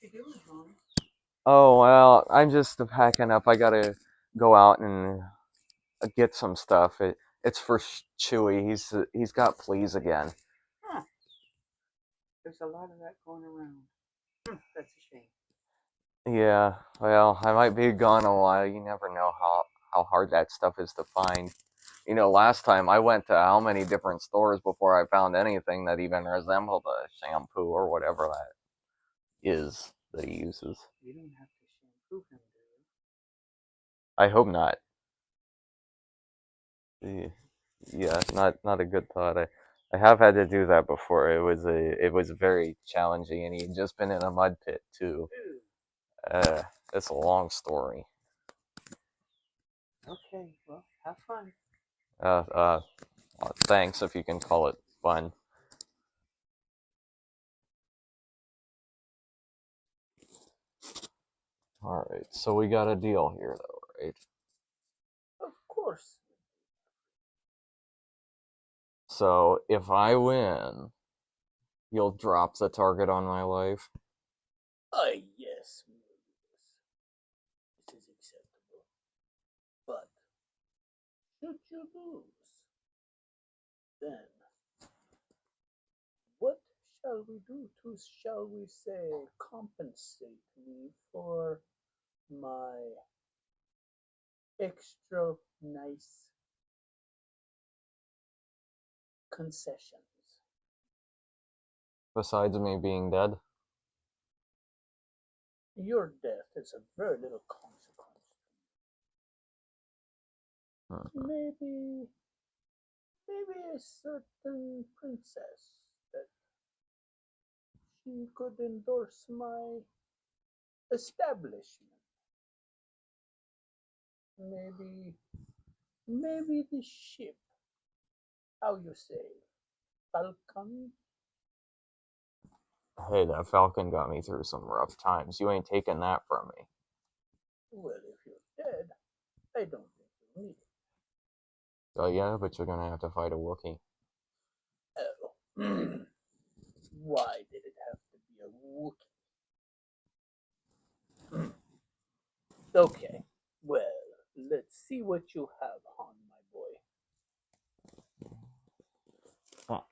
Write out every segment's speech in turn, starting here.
you doing, Tom? Oh, well, I'm just packing up. I gotta go out and get some stuff. It's for Chewy. He's got fleas again. Huh. There's a lot of that going around. That's a shame. Yeah, well, I might be gone a while. You never know how hard that stuff is to find. Last time I went to how many different stores before I found anything that even resembled a shampoo or whatever that is that he uses. You don't have to shampoo him, do you? I hope not. Yeah, not a good thought. I have had to do that before. It was very challenging, and he'd just been in a mud pit too. Ooh. Uh, it's a long story. Okay, well, have fun. Uh, uh, Thanks if you can call it fun. All right, so we got a deal here, though, right? Of course. So if I win, you'll drop the target on my life. Yes, this is acceptable. But should you lose, then what shall we do to, shall we say, compensate me for my extra nice concessions? Besides me being dead. Your death is of very little consequence. Hmm. Maybe a certain princess that she could endorse my establishment. Maybe the ship. How you say, Falcon? Hey, that Falcon got me through some rough times. You ain't taking that from me. Well, if you're dead, I don't think you need it. Oh yeah, but you're gonna have to fight a Wookiee. Oh, why did it have to be a Wookiee? Okay, well, let's see what you have, Han, my boy. Huh.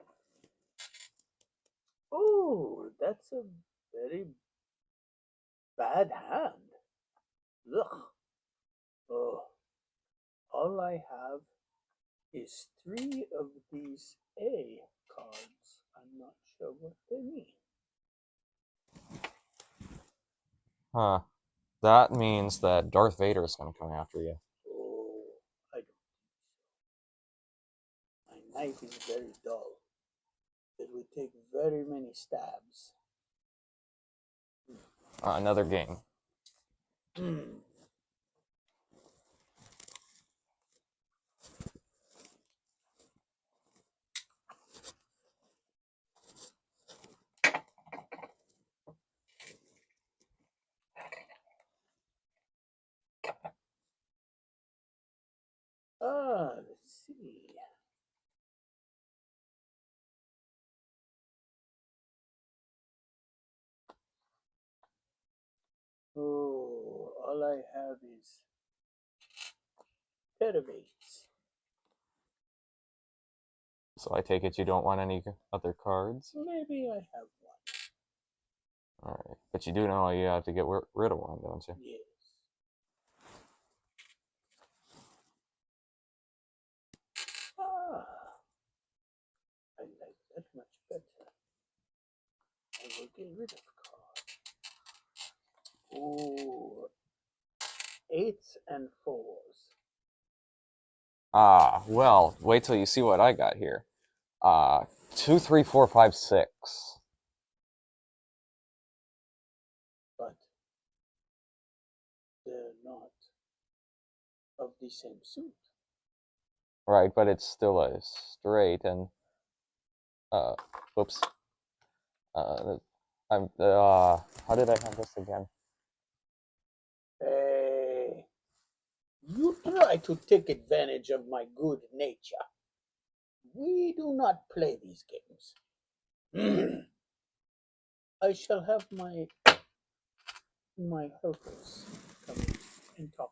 Oh, that's a very bad hand. Ugh. Oh, all I have is three of these A cards. I'm not sure what they mean. Huh. That means that Darth Vader's gonna come after you. Oh, I don't think so. My knife is very dull. It would take very many stabs. Another game. Hmm. Let's see. Oh, all I have is petabytes. So I take it you don't want any other cards? Maybe I have one. Alright. But you do know you have to get rid of one, don't you? Yes. Ah, I like that much better. I will get rid of cards. Oh, eights and fours. Well, wait till you see what I got here. 2, 3, 4, 5, 6. But they're not of the same suit. Right, but it's still a straight and, uh, whoops. Uh, how did I have this again? Hey, you try to take advantage of my good nature. We do not play these games. I shall have my my helpers come and talk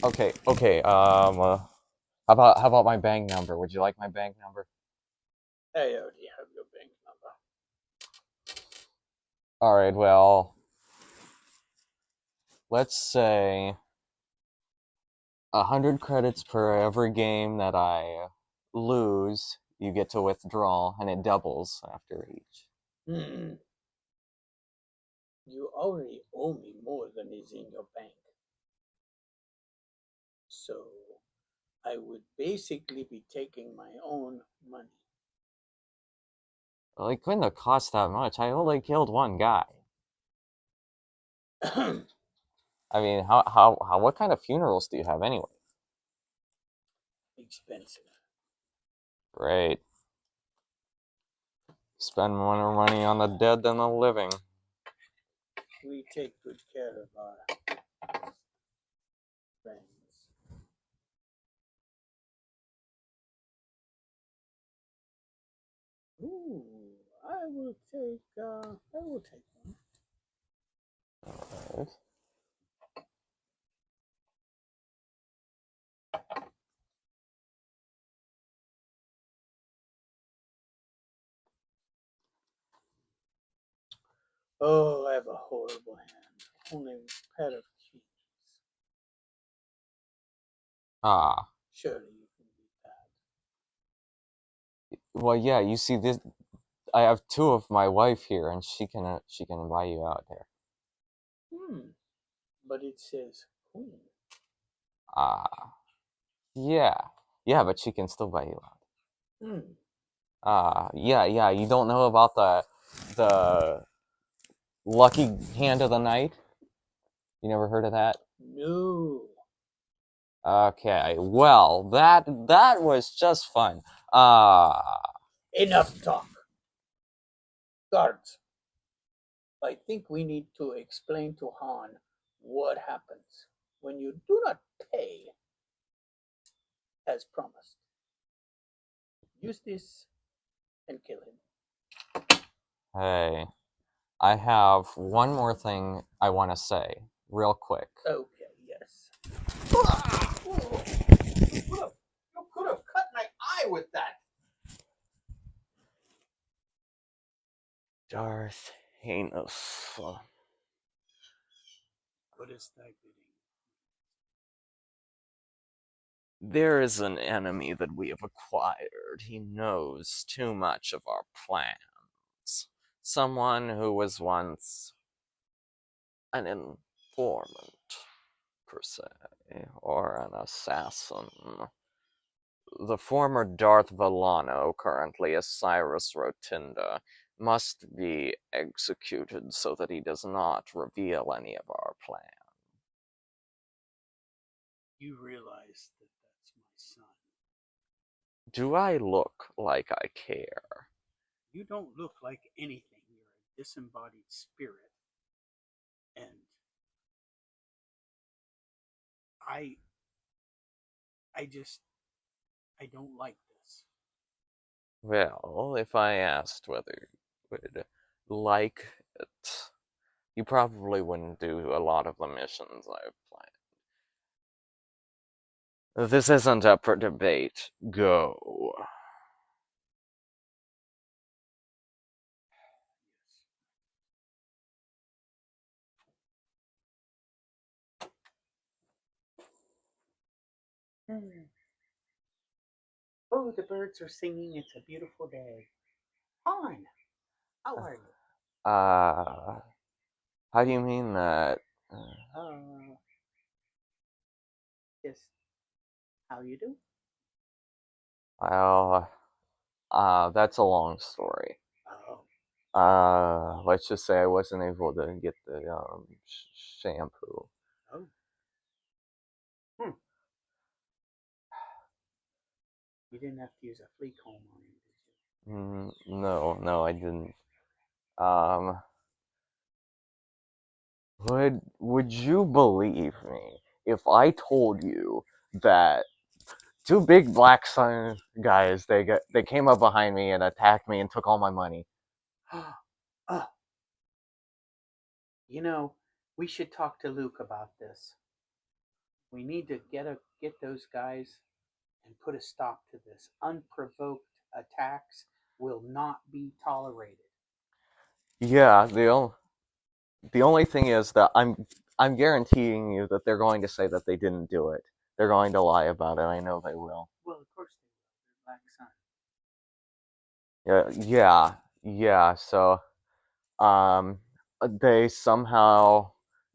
to Okay, okay. How about my bank number? Would you like my bank number? you. I already have your bank number. All right. Well, let's say 100 credits per every game that I lose. You get to withdraw, and it doubles after each. Hmm. You already owe me more than is in your bank. So I would basically be taking my own money. Well, it couldn't have cost that much. I only killed one guy. I mean, what kind of funerals do you have anyway? Expensive. Great. Spend more money on the dead than the living. We take good care of our friends. Ooh, I will take one. Alright. Oh, I have a horrible hand. Only a pair of keys. Ah. Surely you can beat that. Well, yeah. You see, this. I have two of my wife here, and she can buy you out there. Hmm. But it says queen. Ah. Yeah. Yeah, but she can still buy you out. Hmm. Ah. Yeah. Yeah. You don't know about the lucky hand of the night? You never heard of that? No. Okay. Well, that was just fun. Ah. Enough talk. Guards, I think we need to explain to Han what happens when you do not pay as promised. Use this and kill him. Hey. I have one more thing I want to say, real quick. Okay, yes. You could have cut my eye with that. Darth Heinous. What is thy bidding? There is an enemy that we have acquired. He knows too much of our plans. Someone who was once an informant, per se, or an assassin. The former Darth Villano, currently as Cyrus Rotinda, must be executed so that he does not reveal any of our plans. You realize that that's my son. Do I look like I care? You don't look like anything. You're a disembodied spirit. And I I just I don't like this. Well, if I asked whether you would like it, you probably wouldn't do a lot of the missions I've planned. This isn't up for debate. Go. Hmm. Oh, the birds are singing. It's a beautiful day. Han, how are you? Uh, how do you mean that? Uh, just how you do? Well, that's a long story. Oh, Let's just say I wasn't able to get the shampoo. oh. Hmm. You didn't have to use a flea comb on him, did No, no, I didn't. Um, would you believe me if I told you that two big black sun guys they came up behind me and attacked me and took all my money? you? Ah, You know, we should talk to Luke about this. We need to get those guys and put a stop to this. Unprovoked attacks will not be tolerated. Yeah, the only thing is that I'm guaranteeing you that they're going to say that they didn't do it. They're going to lie about it. I know they will. Well, of course they will. They're Black Sun. Yeah. So, um, they somehow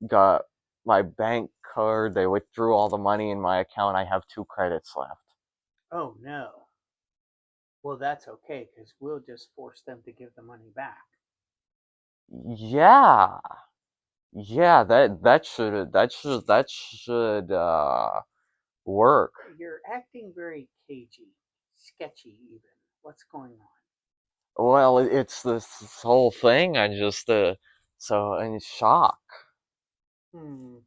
got my bank card. They withdrew all the money in my account. I have 2 credits left. Oh no. Well, that's okay because we'll just force them to give the money back. Yeah, yeah. That should work. You're acting very cagey, sketchy, even. What's going on? Well, it's this whole thing. I just so in shock. Hmm.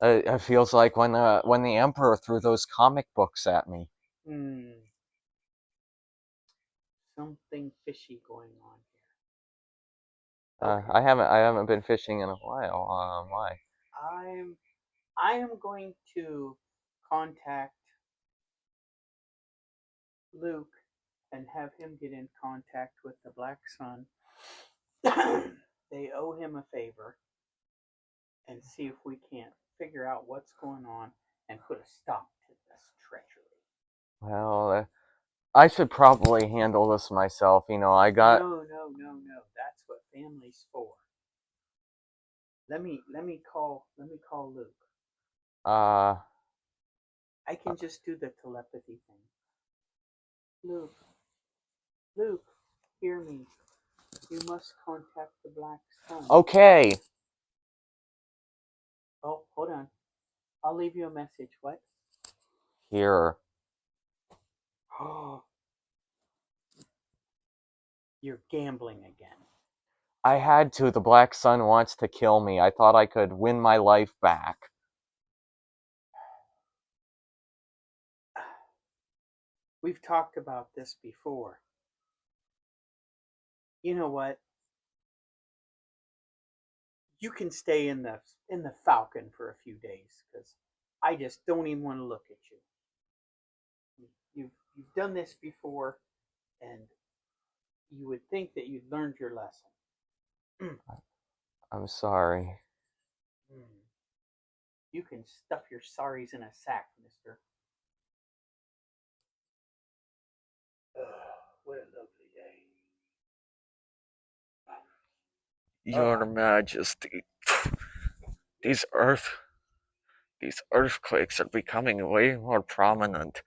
It feels like when the Emperor threw those comic books at me. Hmm. Something fishy going on here. Okay. I haven't been fishing in a while. Why? I'm I am going to contact Luke and have him get in contact with the Black Sun. They owe him a favor and see if we can't figure out what's going on and put a stop to this treachery. Well, I should probably handle this myself. You know, I got No. That's what family's for. Let me call Luke. uh I can just do the telepathy thing. Luke, Luke, hear me. You must contact the Black Sun. okay. Oh, hold on. I'll leave you a message. What? Here. Oh, you're gambling again. I had to. The Black Sun wants to kill me. I thought I could win my life back. We've talked about this before. You know what? You can stay in the Falcon for a few days because I just don't even want to look at you. You've done this before, and you would think that you'd learned your lesson. I'm sorry. You can stuff your sorries in a sack, mister. What a lovely day. Your Majesty, these earth these earthquakes are becoming way more prominent.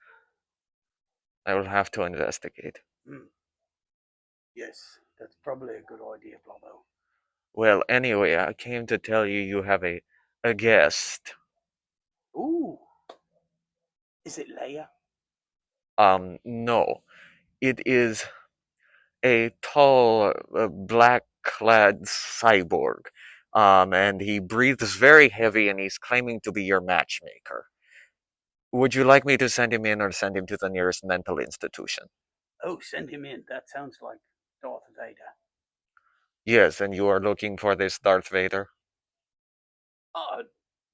I will have to investigate. Mm, yes, that's probably a good idea, Blobbo. Well, anyway, I came to tell you you have a guest. Ooh, is it Leia? No. It is a tall, black-clad cyborg. And he breathes very heavy, and he's claiming to be your matchmaker. Would you like me to send him in or send him to the nearest mental institution? Oh, send him in. That sounds like Darth Vader. Yes, and you are looking for this Darth Vader? Uh,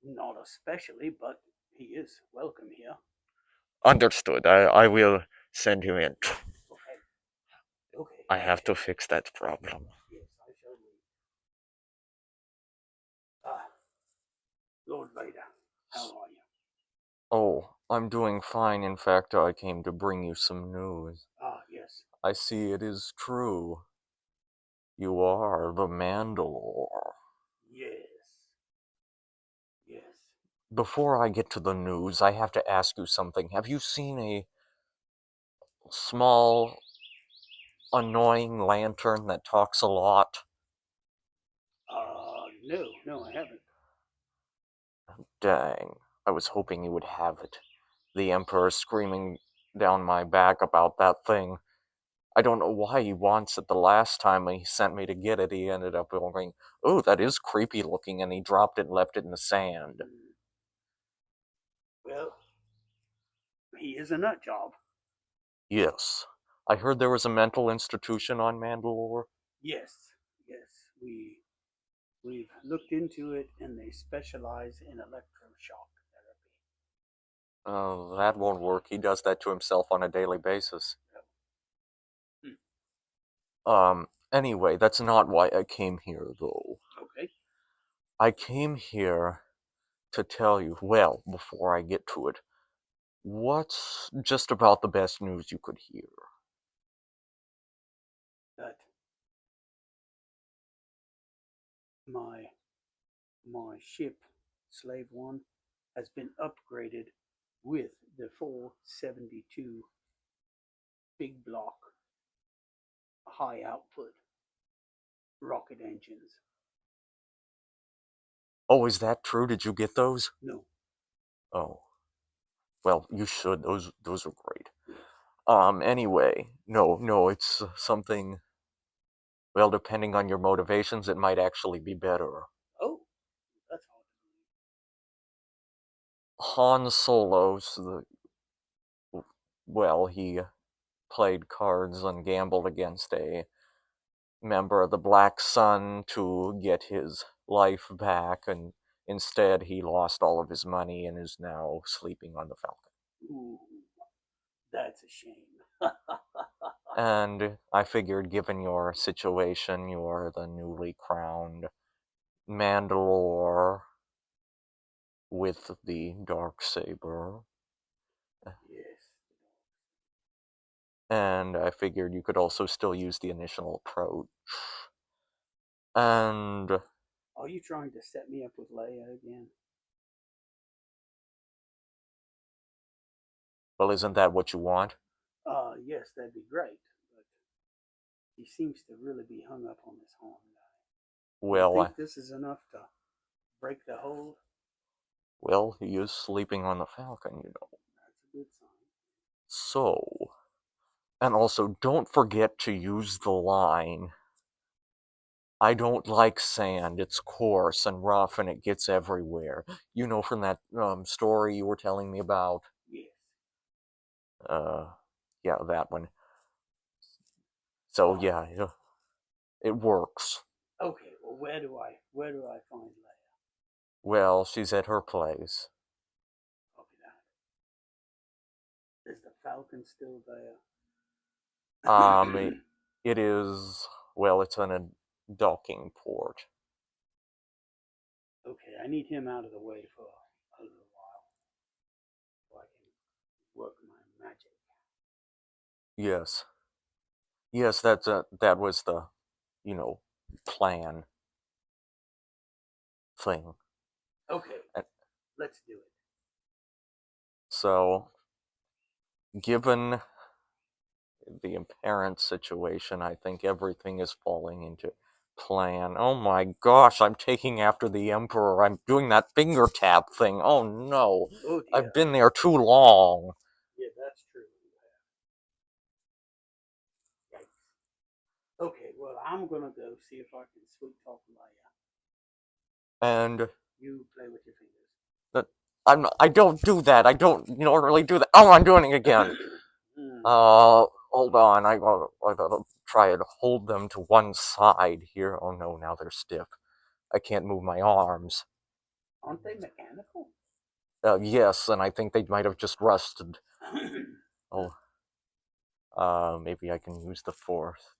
not especially, but he is welcome here. Understood. I will send him in. Okay, okay, I I have to shall. fix that problem. Yes, I shall wait. Ah, Lord Vader, how are you? Oh, I'm doing fine. In fact, I came to bring you some news. Ah, yes, I see it is true. You are the Mandalore. yes, yes. Before I get to the news, I have to ask you something. Have you seen a small, annoying lantern that talks a lot? No, I haven't. Dang, I was hoping you would have it. The Emperor screaming down my back about that thing. I don't know why he wants it. The last time he sent me to get it, he ended up going, "Oh, that is creepy looking," and he dropped it and left it in the sand. Hmm. Well, he is a nut job. Yes. I heard there was a mental institution on Mandalore. Yes, yes. We. We've looked into it, and they specialize in electroshock therapy. Oh, that won't work. He does that to himself on a daily basis. Hmm. Anyway, that's not why I came here, though. Okay. I came here to tell you, well, before I get to it, what's just about the best news you could hear? That my my ship, Slave One, has been upgraded with the 472 big block high output rocket engines. Oh, is that true? Did you get those? No. Oh, well, you should. Those are great. Yes. Anyway, no, it's something. Well, depending on your motivations, it might actually be better. Oh, that's hard to Han Solo's well, he played cards and gambled against a member of the Black Sun to get his life back, and instead he lost all of his money and is now sleeping on the Falcon. believe. Ooh, that's a shame. And I figured, given your situation, you're the newly crowned Mandalore with the dark saber, Yes. and I figured you could also still use the initial approach. And Are you trying to set me up with Leia again? well, isn't that what you want? Yes, that'd be great. But he seems to really be hung up on this Han guy. Do you Well, think this is enough to break the hold? well, he is sleeping on the Falcon, you know. That's a good sign. So, and also, don't forget to use the line, I don't like sand. It's coarse and rough and it gets everywhere. You know, from that story you were telling me about? Yes. Uh, yeah, that one. So, Oh, yeah, it works. okay. Well, where do I find Leia? Well, she's at her place. Copy that. Is the Falcon still there? Um, it is, well, it's on a docking port. Okay, I need him out of the way for a little while so I can work my magic. Yes. Yes, that was the, you know, plan thing. Okay, And let's do it. so, given the apparent situation, I think everything is falling into plan. Oh my gosh, I'm taking after the Emperor. I'm doing that finger tap thing. Oh no, Oh I've dear. been there too long. Yeah, that's true. Yikes. Okay, well, I'm gonna go see if I can sweet talk Leia. And You play with your fingers. that I don't do that. I don't normally do that. Oh, I'm doing it again. Hmm. Hold on. I gotta try and hold them to one side here. Oh no, now they're stiff. I can't move my arms. Aren't they mechanical? Yes, and I think they might have just rusted. Oh, maybe I can use the fourth.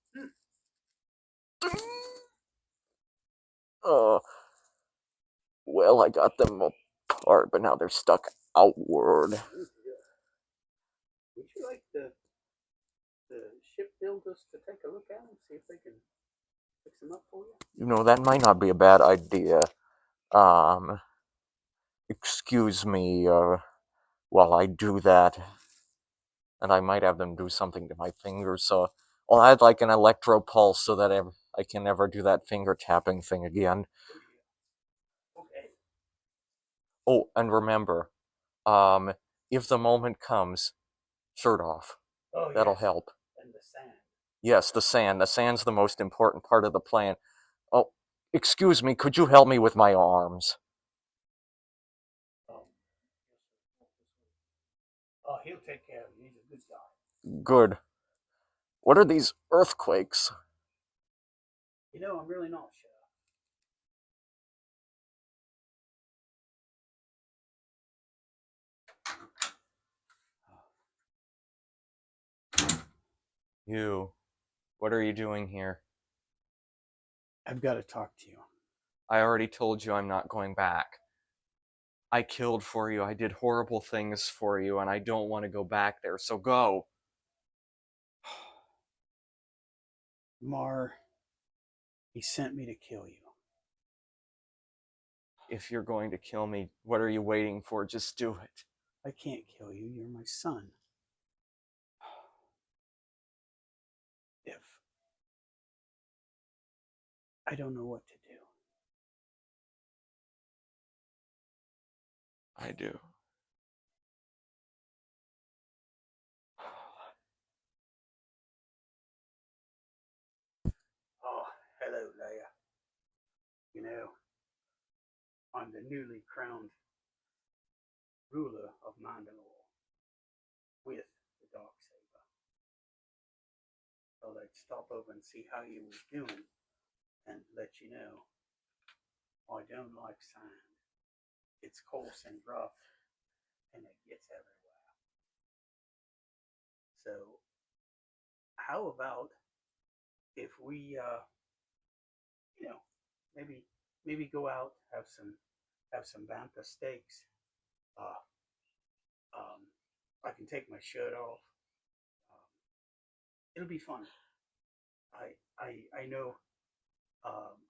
Uh, well, I got them apart, but now they're stuck outward. Oh dear. Would you like the ship builders to take a look at them, see if they can fix them up for you? You know, that might not be a bad idea. Um, excuse me, while I do that, and I might have them do something to my fingers, so I'll add like an electro pulse so that I can never do that finger tapping thing again. Oh dear. Okay. Oh, and remember, um, if the moment comes, shirt off. Oh That'll yes. help. And the sand. Yes, the sand. The sand's the most important part of the plan. Oh, excuse me, could you help me with my arms? Oh. Oh, he'll take care of you. He's a good guy. Good. What are these earthquakes? I'm really not sure. You, what are you doing here? I've got to talk to you. I already told you I'm not going back. I killed for you, I did horrible things for you, and I don't want to go back there, so go. Mar, he sent me to kill you. If you're going to kill me, what are you waiting for? Just do it. I can't kill you. You're my son. If I don't know what to do. I do. Oh, hello, Leia. You know, I'm the newly crowned ruler of Mandalore with the Darksaber. So I'd stop over and see how you was doing and let you know I don't like sand. It's coarse and rough and it gets everywhere. So how about if we you know, maybe go out, have some bantha steaks. Uh I can take my shirt off. Um, it'll be fun. I know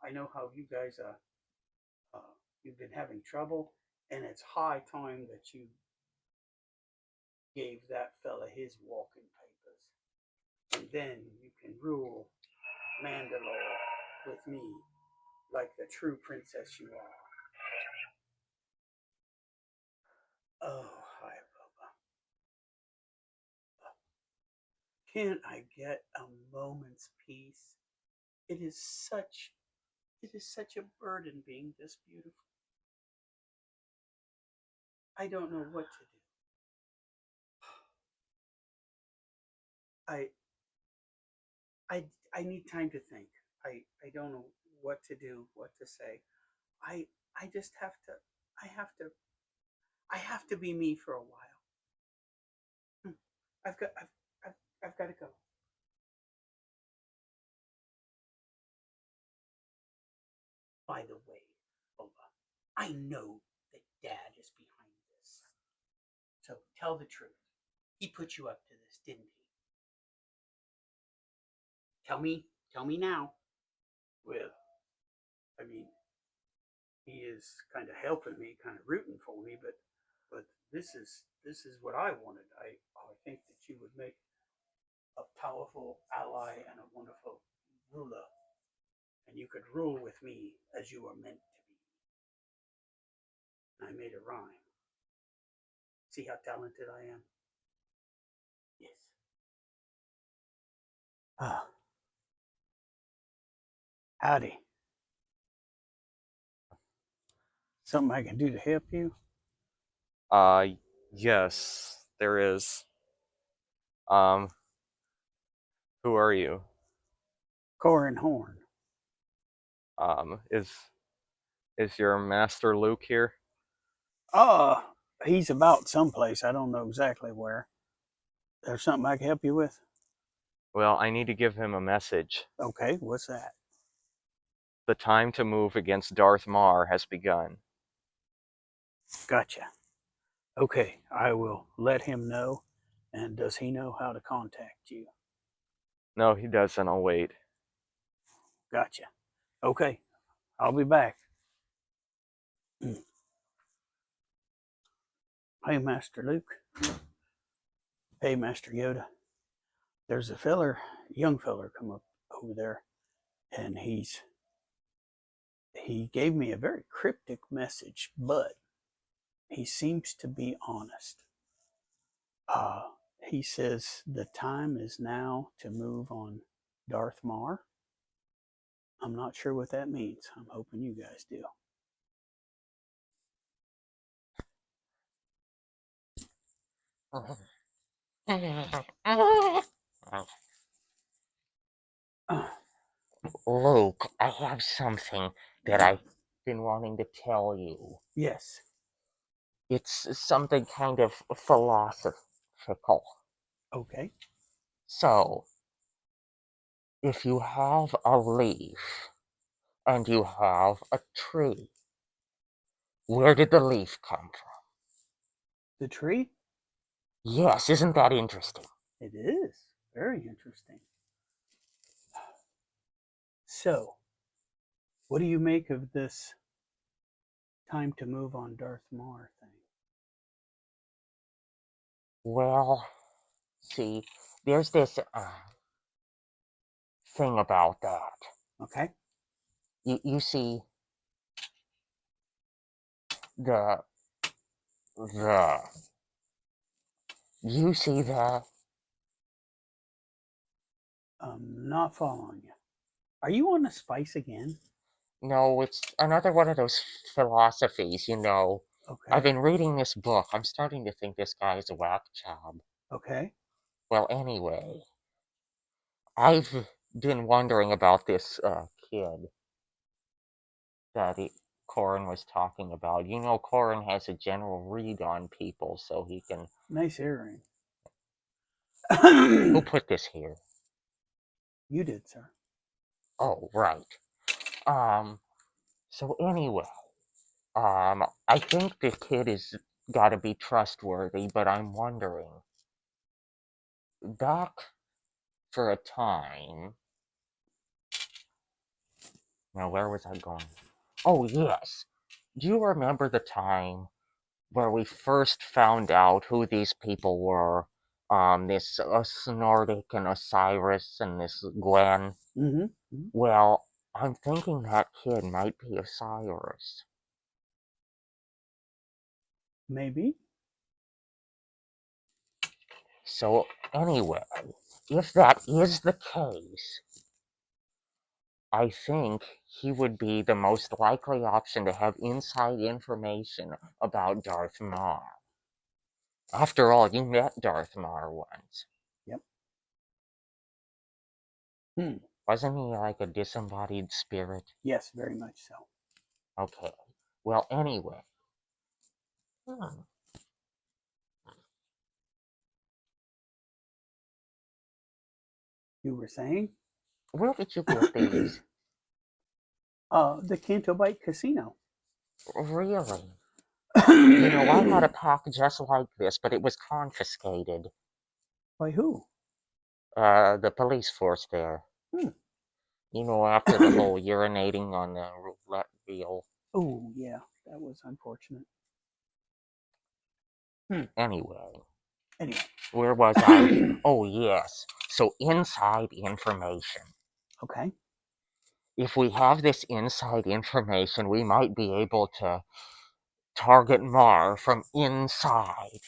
I know how you guys you've been having trouble, and it's high time that you gave that fella his walking papers, and then you can rule Mandalore with me like the true princess you are. Oh, hi, Bubba. Can't I get a moment's peace? It is such it is such a burden being this beautiful. I don't know what to do. I I I need time to think. I don't know what to do, what to say. I I just have to I have to I have to be me for a while. Hmm. I've got I've, I've got to go. By the way, Ola, I know that Dad is behind this. So tell the truth. He put you up to this, didn't he? Tell me now. Well, I mean, he is kind of helping me, kind of rooting for me, but this is what I wanted. I think that you would make a powerful ally and a wonderful ruler, and you could rule with me as you are meant to be. And I made a rhyme. See how talented I am? Yes. Ah, howdy. Something I can do to help you? Uh, yes, there is. Um, who are you? Corin Horn. Is your master Luke here? Uh, he's about someplace. I don't know exactly where. There's something I can help you with? Well, I need to give him a message. Okay, what's that? The time to move against Darth Mar has begun. Gotcha. Okay, I will let him know. And does he know how to contact you? No, he doesn't. I'll wait. Gotcha. Okay, I'll be back. Hey, Master Luke. Hey, Master Yoda. There's a young feller come up over there, and he gave me a very cryptic message, but he seems to be honest. Uh, he says the time is now to move on Darth Mar. I'm not sure what that means. I'm hoping you guys do. Uh, Luke, I have something that I've been wanting to tell you. yes. It's something kind of philosophical. Okay. So, if you have a leaf and you have a tree, where did the leaf come from? The tree? Yes, isn't that interesting? It is. Very interesting. So, what do you make of this time to move on Darth Mar thing? Well, see, there's this thing about that. Okay. You see, the the you see that. Not following you. Are you on the spice again? No, it's another one of those philosophies, I've Okay. been reading this book. I'm starting to think this guy is a whack job. Okay. Well, anyway, I've been wondering about this kid that Corin was talking about. Corin has a general read on people, so he can. Nice earring. Who put this here? You did, sir. Oh, right. Um. So anyway, I think the kid is got to be trustworthy, but I'm wondering back for a time. Now, where was I going? Oh, yes. Do you remember the time where we first found out who these people were? This Snordic and Osiris and this Gwen. Mm-hmm. Well, I'm thinking that kid might be Osiris. Maybe. So, anyway, if that is the case, I think he would be the most likely option to have inside information about Darth Maul. After all, you met Darth Maul once. Yep. Hmm. Wasn't he like a disembodied spirit? Yes, very much so. Okay. Well, anyway. Hmm. You were saying? Where did you get these? The Canto Bite Casino. Really? I had a pack just like this, but it was confiscated. By who? The police force there. Hmm. After the whole urinating on the roulette wheel. Oh, yeah, that was unfortunate. Hmm. Anyway, Anyway. where was I? Oh, yes. So, inside information. Okay. If we have this inside information, we might be able to target Mar from inside.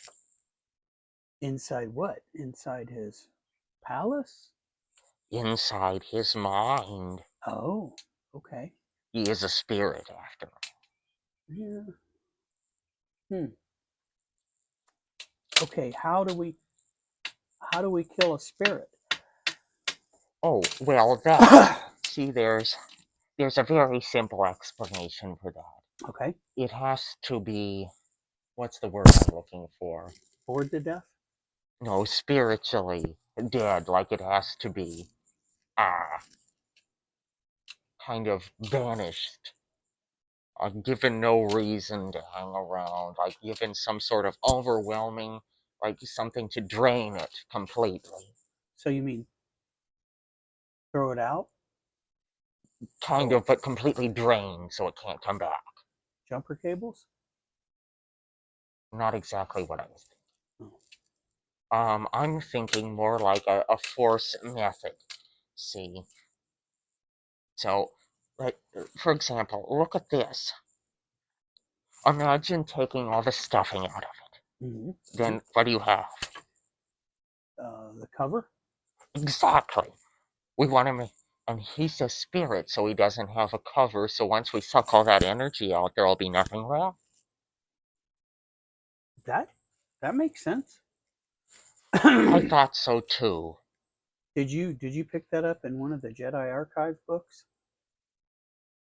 Inside what? Inside his palace? Inside his mind. Oh, okay. He is a spirit, after all. Yeah. Hmm. Okay, how do we kill a spirit? Oh, well, that. See, there's a very simple explanation for that. Okay. It has to be. What's the word I'm looking for? Bored to death? No, spiritually dead, like it has to be. Kind of vanished. Given no reason to hang around, like given some sort of overwhelming, like something to drain it completely. So you mean throw it out? Kind Or of, but completely drained so it can't come back. jumper cables? Not exactly what I was Oh. thinking. I'm thinking more like a force method. See? So, like, for example, look at this. Imagine taking all the stuffing out of it. Mm-hmm. Then what do you have? The cover? Exactly. We want him, and he's a spirit, so he doesn't have a cover. So once we suck all that energy out, there'll be nothing left. That makes sense. I thought so too. Did you pick that up in one of the Jedi Archive books?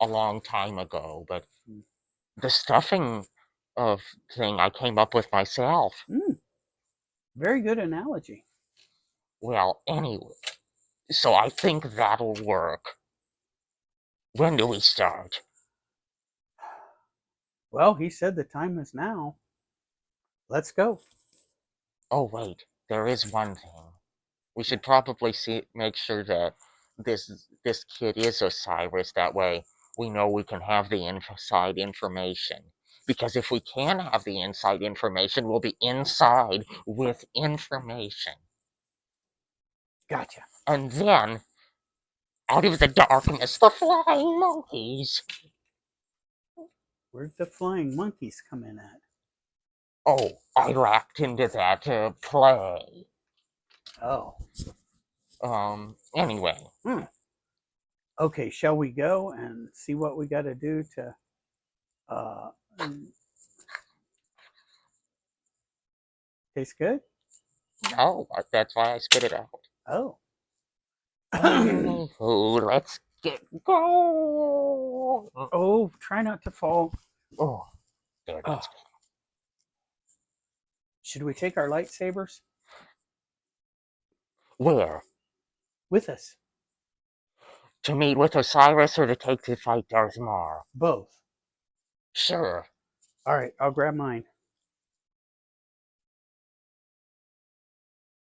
A long time ago, but Hmm. the stuffing of thing I came up with myself. Very good analogy. Well, anyway, So I think that'll work. When do we start? Well, he said the time is now. Let's go. Oh, wait, there is one thing. We should probably make sure that this kid is Osiris. That way, we know we can have the inside information. Because if we can have the inside information, we'll be inside with information. Gotcha. And then, out of the darkness, the flying monkeys. Where'd the flying monkeys come in at? Oh, I wrapped into that play. Oh. Anyway. Okay, shall we go and see what we got to do to taste good? No, that's why I spit it out. Oh. Anywho, let's get going. Oh, try not to fall. Oh, there it is. Should we take our lightsabers Where? with us? To meet with Osiris or to take to fight Darth Maul? Both. Sure. All right, I'll grab mine.